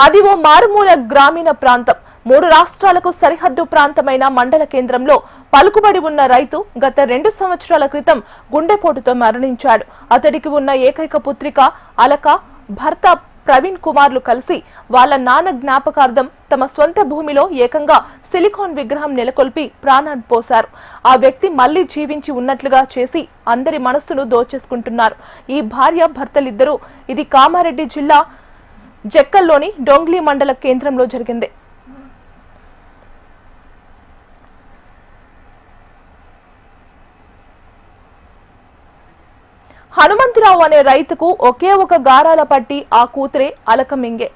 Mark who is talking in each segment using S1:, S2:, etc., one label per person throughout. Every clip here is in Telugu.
S1: అది ఓ మారుమూల గ్రామీణ ప్రాంతం. 3 రాష్ట్రాలకు సరిహద్దు ప్రాంతమైన మండల కేంద్రంలో పలుకుబడి ఉన్న రైతు గత 2 సంవత్సరాల క్రితం గుండెపోటుతో మరణించాడు. అతడికి ఉన్న ఏకైక పుత్రిక అలక, భర్త ప్రవీణ్ కుమార్లు కలిసి వాళ్ళ నాన్న జ్ఞాపకార్థం తమ స్వంత భూమిలో ఏకంగా సిలికాన్ విగ్రహం నెలకొల్పి ప్రాణాన్ని పోశారు. ఆ వ్యక్తి మళ్లీ జీవించి ఉన్నట్లుగా చేసి అందరి మనస్సును దోచేసుకుంటున్నారు. ఈ భార్య భర్తలిద్దరూ ఇది కామారెడ్డి జిల్లా జక్కల్లోని డొంగ్లీ మండల కేంద్రంలో జరిగింది. హనుమంతరావు అనే రైతుకు ఒకే ఒక గారాల పట్టి ఆ కూతురే అలక మింగే.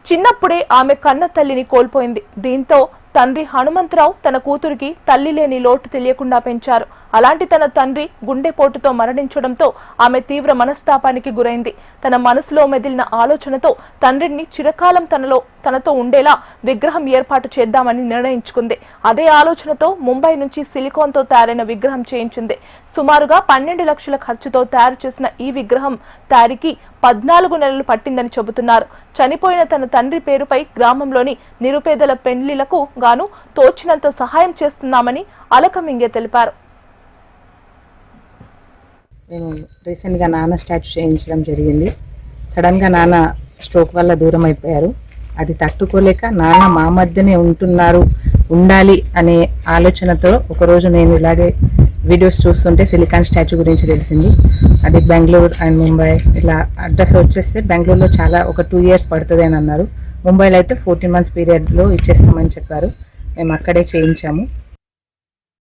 S1: చిన్నప్పుడే ఆమె కన్న తల్లిని కోల్పోయింది. దీంతో తండ్రి హనుమంతరావు తన కూతురికి తల్లి లేని లోటు తెలియకుండా పెంచారు. అలాంటి తన తండ్రి గుండెపోటుతో మరణించడంతో ఆమె తీవ్ర మనస్తాపానికి గురైంది. తన మనసులో మెదిలిన ఆలోచనతో తండ్రిని చిరకాలం తనతో ఉండేలా విగ్రహం ఏర్పాటు చేద్దామని నిర్ణయించుకుంది. అదే ఆలోచనతో ముంబై నుంచి సిలికాన్తో తయారైన విగ్రహం చేయించింది. సుమారుగా 12 లక్షల ఖర్చుతో తయారు చేసిన ఈ విగ్రహం తయారీకి 14 నెలలు పట్టిందని చెబుతున్నారు. చనిపోయిన తన తండ్రి పేరుపై గ్రామంలోని నిరుపేదల పెళ్లిలకు గాను తోచినంత సహాయం చేస్తున్నామని అలకమింగే తెలిపారు.
S2: మేము రీసెంట్గా నాన్న స్టాచ్యూ చేయించడం జరిగింది. సడన్గా నాన్న స్ట్రోక్ వల్ల దూరం అయిపోయారు. అది తట్టుకోలేక నాన్న మా మధ్యనే ఉండాలి అనే ఆలోచనతో ఒకరోజు నేను ఇలాగే వీడియోస్ చూస్తుంటే సిలికాన్ స్టాచ్యూ గురించి తెలిసింది. అది బెంగళూరు అండ్ ముంబై ఇలా అడ్రస్ వచ్చేస్తే బెంగళూరులో ఒక 2 years పడుతుంది అని అన్నారు. ముంబైలో అయితే 14 months పీరియడ్లో ఇచ్చేస్తామని చెప్పారు. మేము అక్కడే చేయించాము.